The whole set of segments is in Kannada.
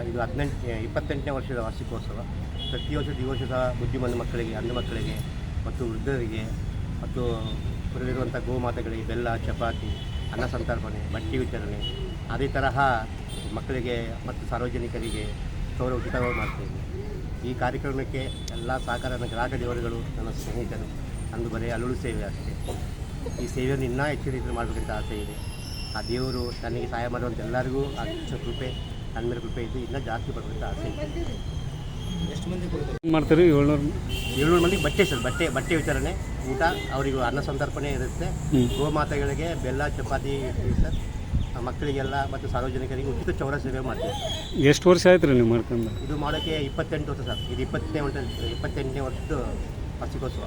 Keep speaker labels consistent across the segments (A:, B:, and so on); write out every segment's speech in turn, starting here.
A: ಇದು 28ನೇ ವರ್ಷದ ವಾರ್ಷಿಕೋತ್ಸವ. ಪ್ರತಿ ವರ್ಷ ಸಹ ಬುದ್ಧಿಮಾಂದ್ಯ ಮಕ್ಕಳಿಗೆ, ಅಂಧ ಮಕ್ಕಳಿಗೆ ಮತ್ತು ವೃದ್ಧರಿಗೆ ಮತ್ತು ಊರಲ್ಲಿರುವಂಥ ಗೋಮಾತೆಗಳಿಗೆ ಬೆಲ್ಲ, ಚಪಾತಿ, ಅನ್ನ ಸಂತರ್ಪಣೆ, ಬಟ್ಟೆ ವಿತರಣೆ, ಅದೇ ತರಹ ಮಕ್ಕಳಿಗೆ ಮತ್ತು ಸಾರ್ವಜನಿಕರಿಗೆ ಸೌರ ಉಚಿತವಾಗಿ ಮಾಡ್ತೇವೆ. ಈ ಕಾರ್ಯಕ್ರಮಕ್ಕೆ ಎಲ್ಲ ಸಹಕಾರ ಗ್ರಾಹಕ ದೇವರುಗಳು, ನನ್ನ ಸ್ನೇಹಿತರು, ಅಂದು ಬರೀ ಅಲ್ಲುಳು ಸೇವೆ ಅಷ್ಟೇ. ಈ ಸೇವೆಯನ್ನು ಇನ್ನೂ ಹೆಚ್ಚಿನ ರೀತಿಯಲ್ಲಿ ಮಾಡಬೇಕಂತ ಆಸೆ ಇದೆ. ಆ ದೇವರು ನನಗೆ ಸಹಾಯ ಮಾಡುವಂಥ ಎಲ್ಲರಿಗೂ ಆ ಕೃಪೆ, ನನ್ನ ಮೇಲೆ ಕೃಪೆ ಇದ್ದು ಇನ್ನೂ ಜಾಸ್ತಿ ಬರಬೇಕಂತ ಆಸೆ ಇದೆ.
B: ಎಷ್ಟು ಮಂದಿ
A: ಮಾಡ್ತಾರೆ? 700 ಮಂದಿಗೆ ಬಟ್ಟೆ ಸರ್, ಬಟ್ಟೆ ವಿತರಣೆ, ಊಟ, ಅವರಿಗೂ ಅನ್ನ ಸಂತರ್ಪಣೆ ಇರುತ್ತೆ. ಗೋಮಾತೆಗಳಿಗೆ ಬೆಲ್ಲ, ಚಪಾತಿ ಸರ್, ಮಕ್ಕಳಿಗೆಲ್ಲ ಮತ್ತು ಸಾರ್ವಜನಿಕರಿಗೆ ಉಚಿತ ಚೌರ ಸೇವೆ ಮಾಡ್ತೀವಿ.
C: ಎಷ್ಟು ವರ್ಷ ಆಯ್ತು ರೀ ನೀವು ಮಾಡ್ಕೊಂಡು?
A: ಇದು ಮಾಡೋಕ್ಕೆ 28 ವರ್ಷ ಸರ್. ಇದು 28ನೇ ವರ್ಷದ ವಾರ್ಷಿಕೋತ್ಸವ.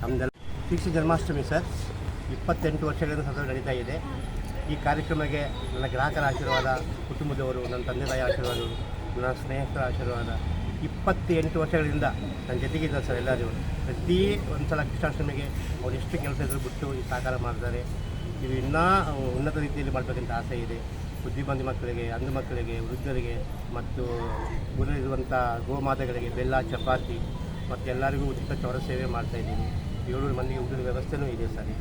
A: ನಮ್ಮದೆಲ್ಲ ಶ್ರೀಕೃಷ್ಣ ಜನ್ಮಾಷ್ಟಮಿ ಸರ್ 28 ವರ್ಷಗಳಿಂದ ಸತತ ನಡೀತಾ ಇದೆ. ಈ ಕಾರ್ಯಕ್ರಮಕ್ಕೆ ನನ್ನ ಗ್ರಾಹಕರ ಆಶೀರ್ವಾದ, ಕುಟುಂಬದವರು, ನನ್ನ ತಂದೆ ತಾಯಿ ಆಶೀರ್ವಾದ, ನನ್ನ ಸ್ನೇಹಿತರ ಆಶೀರ್ವಾದ 28 ವರ್ಷಗಳಿಂದ ನನ್ನ ಜೊತೆಗಿದ್ದಾರೆ ಸರ್. ಎಲ್ಲರೂ ಪ್ರತಿ ಒಂದು ಸಲ ಕೃಷ್ಣಾಷ್ಟಮಿಗೆ ಅವ್ರು ಎಷ್ಟು ಕೆಲಸ ಇದ್ರೂ ಬಿಟ್ಟು ಈ ಸಹಕಾರ ಮಾಡ್ತಾರೆ. ಇದು ಇನ್ನೂ ಉನ್ನತ ರೀತಿಯಲ್ಲಿ ಮಾಡಬೇಕಂತ ಆಸೆ ಇದೆ. ಬುದ್ಧಿಮಾಂದ್ಯ ಮಕ್ಕಳಿಗೆ, ಅಂಧ ಮಕ್ಕಳಿಗೆ, ವೃದ್ಧರಿಗೆ ಮತ್ತು ಊರಲ್ಲಿರುವಂಥ ಗೋಮಾತೆಗಳಿಗೆ ಬೆಲ್ಲ, ಚಪಾತಿ ಮತ್ತು ಎಲ್ಲರಿಗೂ ಉಚಿತ ಚೌರ ಸೇವೆ ಮಾಡ್ತಾಯಿದ್ದೀನಿ. 700 ಮಂದಿಗೆ ಊಟದ ವ್ಯವಸ್ಥೆನೂ ಇದೆ ಸರ್.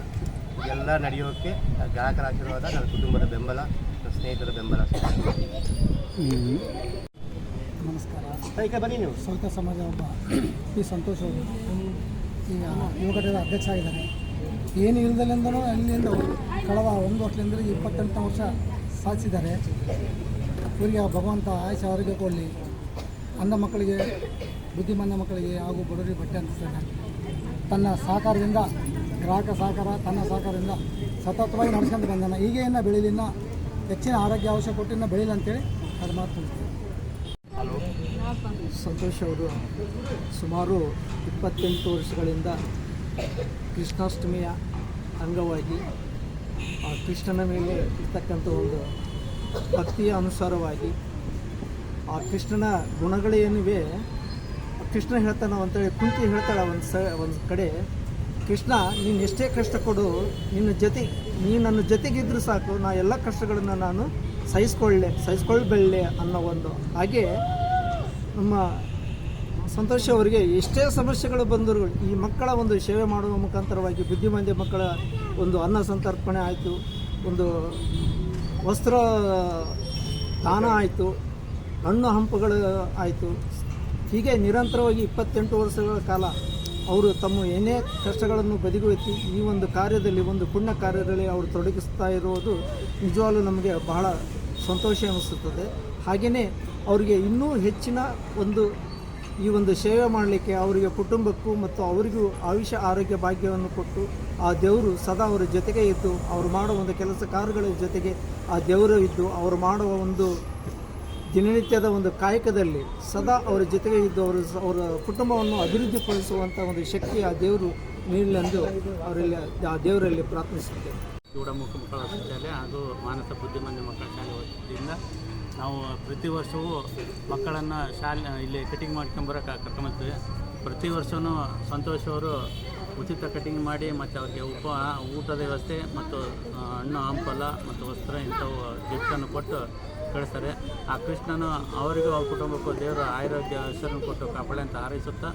A: ಇದೆಲ್ಲ ನಡೆಯೋಕ್ಕೆ ಗ್ರಾಹಕರ ಆಶೀರ್ವಾದ, ನನ್ನ ಕುಟುಂಬದ ಬೆಂಬಲ, ನನ್ನ ಸ್ನೇಹಿತರ ಬೆಂಬಲ.
D: ನಮಸ್ಕಾರ.
A: ಈಗ ಬನ್ನಿ ನೀವು.
D: ಸೌತ ಸಮಾಜ ಒಬ್ಬ ಪಿ ಸಂತೋಷ್ ಅವರು ಈಗ ಯುವ ಘಟಕದ ಅಧ್ಯಕ್ಷ ಆಗಿದ್ದಾರೆ. ಏನು ಇಲ್ಲದಲ್ಲಿಂದಲೂ ಅಲ್ಲಿಂದ ಕಳೆದ 1 ವರ್ಷದಿಂದ 28ನೇ ವರ್ಷ ಸಾಧಿಸಿದ್ದಾರೆ. ಇವರಿಗೆ ಭಗವಂತ ಆಯುಷ್ಯ ಆರೋಗ್ಯ ಕೊಡಲಿ. ಅಂಧ ಮಕ್ಕಳಿಗೆ, ಬುದ್ಧಿಮಾಂದ್ಯ ಮಕ್ಕಳಿಗೆ ಹಾಗೂ ಬಡವರಿಗೆ ಬಟ್ಟೆ ಅಂತಿಸ್ತಾನೆ. ತನ್ನ ಸಹಕಾರದಿಂದ, ಗ್ರಾಹಕ ಸಹಕಾರ, ತನ್ನ ಸಹಕಾರದಿಂದ ಸತತವಾಗಿ ನಡೆಸ್ಕೊಂಡು ಬಂದಾನೆ. ಹೀಗೆ ಇನ್ನೂ ಬೆಳೀಲಿ, ಇನ್ನೂ ಹೆಚ್ಚಿನ ಆರೋಗ್ಯ ಅವಶ್ಯ ಕೊಟ್ಟು ಇನ್ನೂ ಬೆಳೀಲಿ ಅಂತೇಳಿ ಅದು ಮಾತು ಹೇಳ್ತೀನಿ. ಸಂತೋಷ್ ಅವರು ಸುಮಾರು 28 ವರ್ಷಗಳಿಂದ ಕೃಷ್ಣಾಷ್ಟಮಿಯ ಅಂಗವಾಗಿ ಆ ಕೃಷ್ಣನ ಮೇಲೆ ಇರ್ತಕ್ಕಂಥ ಒಂದು ಭಕ್ತಿಯ ಅನುಸಾರವಾಗಿ ಆ ಕೃಷ್ಣನ ಗುಣಗಳೇನಿವೆ, ಕೃಷ್ಣ ಹೇಳ್ತಾನೆ ಅಂತೇಳಿ ಕುಂತಿ ಹೇಳ್ತಾಳೆ ಒಂದು ಕಡೆ, ಕೃಷ್ಣ ನೀನು ಎಷ್ಟೇ ಕಷ್ಟ ಕೊಡು, ನೀನು ನನ್ನ ಜೊತೆಗಿದ್ದರೂ ಸಾಕು, ನಾ ಎಲ್ಲ ಕಷ್ಟಗಳನ್ನು ನಾನು ಸಹಿಸ್ಕೊಳ್ಬಲ್ಲೆ ಅನ್ನೋ ಒಂದು. ಹಾಗೆ ನಮ್ಮ ಸಂತೋಷ್ ಅವರಿಗೆ ಎಷ್ಟೇ ಸಮಸ್ಯೆಗಳು ಬಂದರೂ ಈ ಮಕ್ಕಳ ಒಂದು ಸೇವೆ ಮಾಡುವ ಮುಖಾಂತರವಾಗಿ ಬುದ್ಧಿಮಾಂದ್ಯ ಮಕ್ಕಳ ಒಂದು ಅನ್ನ ಸಂತರ್ಪಣೆ ಆಯಿತು, ಒಂದು ವಸ್ತ್ರ ದಾನ ಆಯಿತು, ಹಣ್ಣು ಹಂಪುಗಳು ಆಯಿತು. ಹೀಗೆ ನಿರಂತರವಾಗಿ 28 ವರ್ಷಗಳ ಕಾಲ ಅವರು ತಮ್ಮ ಏನೇ ಕಷ್ಟಗಳನ್ನು ಬದಿಗೊತ್ತಿ ಈ ಒಂದು ಕಾರ್ಯದಲ್ಲಿ, ಒಂದು ಪುಣ್ಯ ಕಾರ್ಯದಲ್ಲಿ ಅವರು ತೊಡಗಿಸ್ತಾ ಇರುವುದು ನಿಜವಾಗ್ಲೂ ನಮಗೆ ಬಹಳ ಸಂತೋಷ ಅನಿಸುತ್ತದೆ. ಹಾಗೆಯೇ ಅವರಿಗೆ ಇನ್ನೂ ಹೆಚ್ಚಿನ ಈ ಒಂದು ಸೇವೆ ಮಾಡಲಿಕ್ಕೆ ಅವರಿಗೆ ಕುಟುಂಬಕ್ಕೂ ಮತ್ತು ಅವರಿಗೂ ಆಯುಷ್ಯ ಆರೋಗ್ಯ ಭಾಗ್ಯವನ್ನು ಕೊಟ್ಟು ಆ ದೇವರು ಸದಾ ಅವರ ಜೊತೆಗೆ ಇದ್ದು, ಅವರು ಮಾಡುವ ಒಂದು ಕೆಲಸ ಕಾರ್ಯಗಳ ಜೊತೆಗೆ ಆ ದೇವರು ಇದ್ದು, ಅವರು ಮಾಡುವ ಒಂದು ದಿನನಿತ್ಯದ ಒಂದು ಕಾಯಕದಲ್ಲಿ ಸದಾ ಅವರ ಜೊತೆಗೆ ಇದ್ದು ಅವರ ಕುಟುಂಬವನ್ನು ಅಭಿವೃದ್ಧಿಪಡಿಸುವಂಥ ಒಂದು ಶಕ್ತಿ ಆ ದೇವರು ನೀಡಲೆಂದು ಅವರಲ್ಲಿ ಆ ದೇವರಲ್ಲಿ ಪ್ರಾರ್ಥಿಸುತ್ತೇವೆ.
B: ಗೌಡಮುಖ ಮಕ್ಕಳ ಶಾಲೆ ಹಾಗೂ ಮಾನಸ ಬುದ್ಧಿಮಾಂದ್ಯ ಮಕ್ಕಳ ಶಾಲೆ ವತಿಯಿಂದ ನಾವು ಪ್ರತಿ ವರ್ಷವೂ ಮಕ್ಕಳನ್ನು ಇಲ್ಲಿ ಕಟಿಂಗ್ ಮಾಡ್ಕೊಂಬರೋಕೆ ಕರ್ಕೊಂಬರ್ತೀವಿ. ಪ್ರತಿ ವರ್ಷವೂ ಸಂತೋಷ್ ಅವರು ಉಚಿತ ಕಟಿಂಗ್ ಮಾಡಿ ಮತ್ತು ಅವ್ರಿಗೆ ಊಟದ ವ್ಯವಸ್ಥೆ ಮತ್ತು ಹಣ್ಣು ಹಂಪಲ ಮತ್ತು ವಸ್ತ್ರ ಇಂಥವು ಗಿಫ್ಟನ್ನು ಕೊಟ್ಟು ಕಳಿಸ್ತಾರೆ. ಆ ಕೃಷ್ಣನು ಅವರಿಗೂ ಅವ್ರ ಕುಟುಂಬಕ್ಕೂ ದೇವರ ಆರೋಗ್ಯ ಹೆಸರನ್ನು ಕೊಟ್ಟು ಕಾಪಾಡಿ ಅಂತ ಹಾರೈಸುತ್ತಾ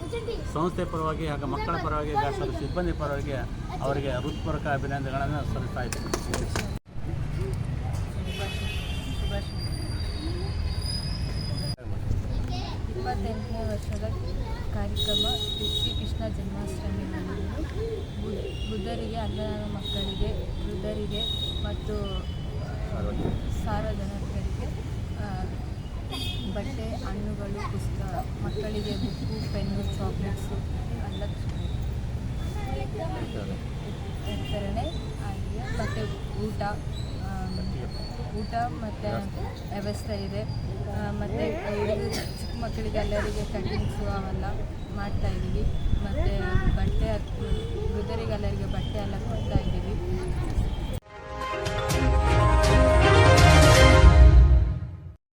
B: ಸಂಸ್ಥೆ ಪರವಾಗಿ ಹಾಗೂ ಮಕ್ಕಳ ಪರವಾಗಿ ಸಿಬ್ಬಂದಿ ಪರವಾಗಿ ಅವರಿಗೆ ಹೃತ್ಪೂರ್ವಕ ಅಭಿನಂದನೆಗಳನ್ನು ಸಲ್ಲಿಸ್ತಾ ಇದ್ದೀನಿ.
E: 28ನೇ ವರ್ಷದ ಕಾರ್ಯಕ್ರಮ ಶ್ರೀಕೃಷ್ಣ ಜನ್ಮಾಷ್ಟಮಿಯನ್ನು ಬುದ್ಧರಿಗೆ, ಅಂಧ ಮಕ್ಕಳಿಗೆ, ವೃದ್ಧರಿಗೆ ಮತ್ತು ಸಾರ್ವಜನಿಕರಿಗೆ ಬಟ್ಟೆ, ಹಣ್ಣುಗಳು, ಪುಸ್ತಕ, ಮಕ್ಕಳಿಗೆ ಬುಕ್ಕು, ಪೆನ್ನು, ಚಾಕ್ಲೇಟ್ಸು ಎಲ್ಲ ವಿತರಣೆ ಆಗಿದೆ. ಮತ್ತು ಊಟ ಮತ್ತು ವ್ಯವಸ್ಥೆ ಇದೆ. ಮತ್ತು ಚಿಕ್ಕ ಮಕ್ಕಳಿಗೆ ಎಲ್ಲರಿಗೆ ಕಟಿಂಗ್ಸು ಅವೆಲ್ಲ ಮಾಡ್ತಾಯಿದ್ದೀವಿ. ಮತ್ತು ವೃದ್ಧರಿಗೆ ಎಲ್ಲರಿಗೆ ಬಟ್ಟೆ ಎಲ್ಲ ಕೊಡ್ತಾಯಿದ್ದೀವಿ.